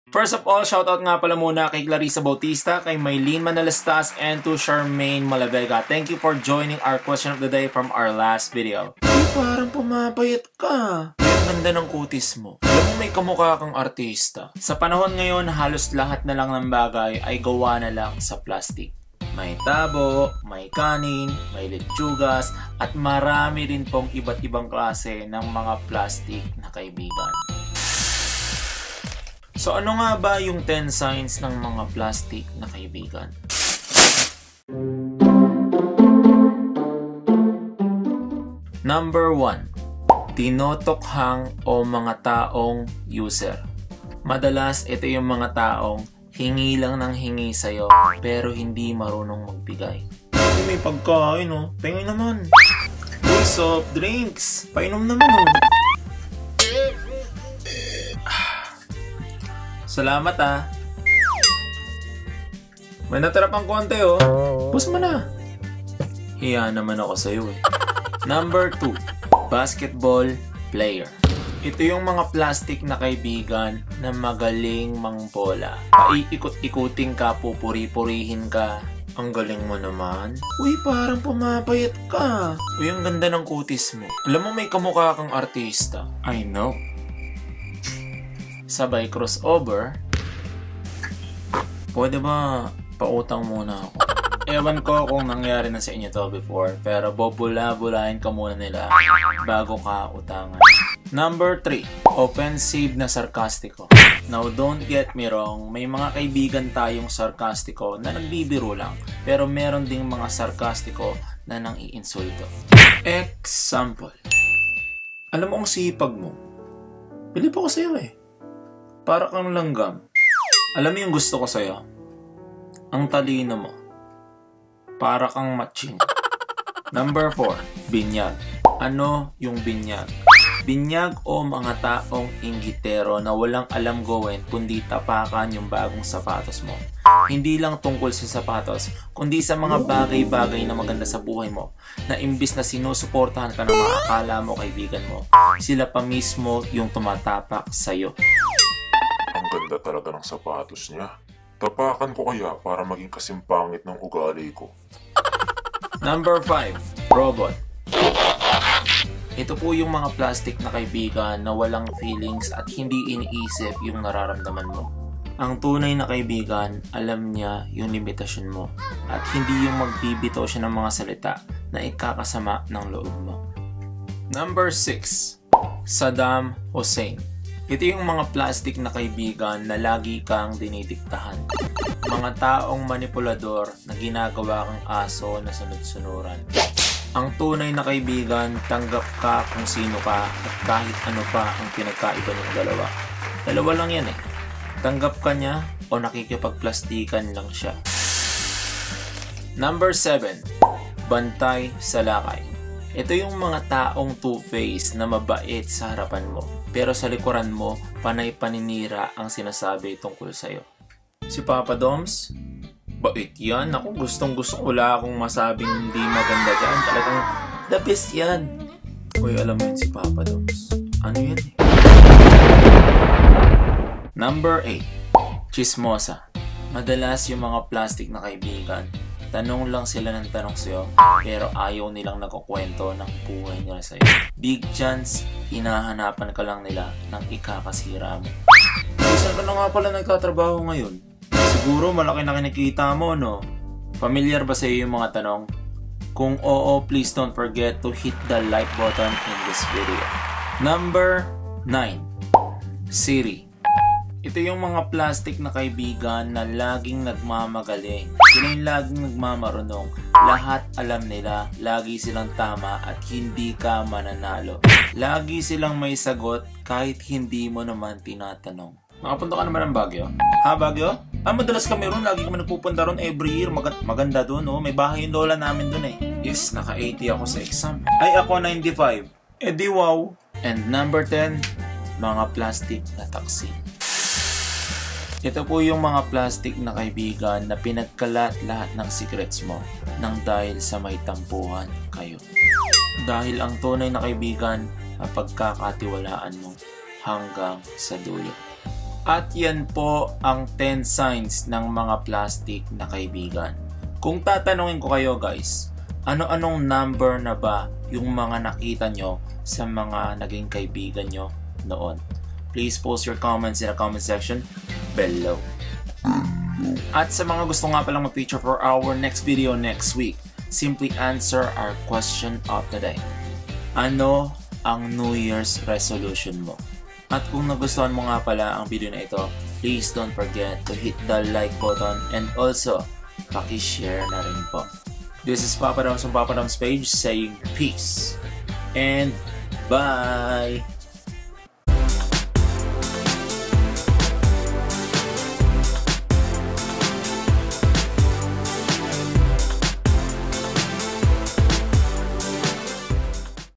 First of all, shoutout nga pala muna kay Clarissa Bautista, kay Maylene Manalastas, and to Charmaine Malavega. Thank you for joining our question of the day from our last video. Parang pumapayat ka. Ang ganda ng kutis mo. Alam mo may kamukha kang artista. Sa panahon ngayon, halos lahat na lang ng bagay ay gawa na lang sa plastic. May tabo, may kanin, may lechugas, at marami rin pong iba't ibang klase ng mga plastic na kaibigan. So ano nga ba yung 10 signs ng mga plastic na kaibigan? Number 1. Tinotokhang o mga taong user. Madalas ito yung mga taong hingi lang ng hingi sa'yo pero hindi marunong magbigay. May pagkain oh, pengay naman. Uy, soft drinks, painom naman oh. Salamat ah. May natira pang konti oh. Bus mo na. Hiya naman ako sa'yo eh. Number 2. Basketball player. Ito yung mga plastic na kaibigan na magaling mangbola. Paiikot-ikuting ka, pupuri-purihin ka. Ang galing mo naman. Uy, parang pumapayat ka. Uy, ang ganda ng kutis mo. Alam mo may kamukha kang artista. I know. Sabay crossover. Pwede ba pautang muna ako? Ewan ko kung nangyari na sa inyo to before, pero bubula-bulahin ka muna nila bago ka utangan. Number 3. Offensive na sarkastiko. Now, don't get me wrong, may mga kaibigan tayong sarkastiko na nagbibiro lang, pero meron ding mga sarkastiko na nang-iinsulto. Example. Alam mo ang sipag mo. Bilib ako sa'yo eh. Para kang langgam. Alam mo yung gusto ko sa'yo? Ang talino mo. Para kang matching. Number 4. Binyag. Ano yung binyag? Binyag o mga taong inggitero na walang alam gawin kundi tapakan yung bagong sapatos mo. Hindi lang tungkol sa sapatos, kundi sa mga bagay-bagay na maganda sa buhay mo, na imbis na sinusuportahan ka ng mga akala mo kaibigan mo, sila pa mismo yung tumatapak sa'yo. Ang ganda talaga ng sapatos niya. Tapakan ko kaya para maging kasimpangit ng ugali ko. Number 5. Robot. Ito po yung mga plastic na kaibigan na walang feelings at hindi iniisip yung nararamdaman mo. Ang tunay na kaibigan, alam niya yung limitasyon mo at hindi yung magbibitaw siya ng mga salita na ikakasama ng loob mo. Number 6. Saddam Hussein. Ito yung mga plastic na kaibigan na lagi kang dinidiktahan. Mga taong manipulador na ginagawa kang aso na sunod-sunuran. Ang tunay na kaibigan, tanggap ka kung sino ka at kahit ano pa ang pinagkaiba ng dalawa. Dalawa lang yan eh. Tanggap ka niya o nakikipagplastikan lang siya. Number 7. Bantay sa lakay. Ito yung mga taong two-faced na mabait sa harapan mo, pero sa likuran mo, panay paninira ang sinasabi tungkol sa'yo. Si Papa Doms, bait yan. Ako gustong-gusto, wala akong masabing hindi maganda dyan. Talagang the best yan. Uy, alam mo yun si Papa Doms. Ano yan eh? Number 8. Chismosa. Madalas yung mga plastic na kaibigan, tanong lang sila ng tanong sa'yo, pero ayaw nilang nagkukwento ng buhay nila sa'yo. Big chance, hinahanapan ka lang nila ng ikakasira mo. Saan ka na nga pala nagtatrabaho ngayon? Siguro malaki na kinikita mo, no? Familiar ba sa'yo yung mga tanong? Kung oo, please don't forget to hit the like button in this video. Number 9. Siri. Ito yung mga plastic na kaibigan na laging nagmamagaling. Sila yung laging nagmamarunong. Lahat alam nila, lagi silang tama at hindi ka mananalo. Lagi silang may sagot kahit hindi mo naman tinatanong. Nakapunta ka naman ng Baguio? Ha, Baguio? Madalas kami ron, lagi kami nagpupunta ron every year. Maganda doon, oh. May bahay yung lola namin doon eh. Yes, naka-80 ako sa exam. Ay, ako 95. Eh di wow. And number 10, mga plastic na taxi. Ito po yung mga plastic na kaibigan na pinagkalat lahat ng secrets mo nang dahil sa may tampuhan kayo. Dahil ang tunay na kaibigan, mapagkakatiwalaan mo hanggang sa dulo. At yan po ang 10 signs ng mga plastic na kaibigan. Kung tatanungin ko kayo guys, ano-anong number na ba yung mga nakita nyo sa mga naging kaibigan nyo noon? Please post your comments in the comment section below. At sa mga gusto nga palang mag-feature for our next video next week, simply answer our question of the day. Ano ang New Year's resolution mo? At kung nagustuhan mo nga pala ang video na ito, please don't forget to hit the like button and also paki-share na rin po. This is Papa Dams from Papa Dams page saying peace and bye!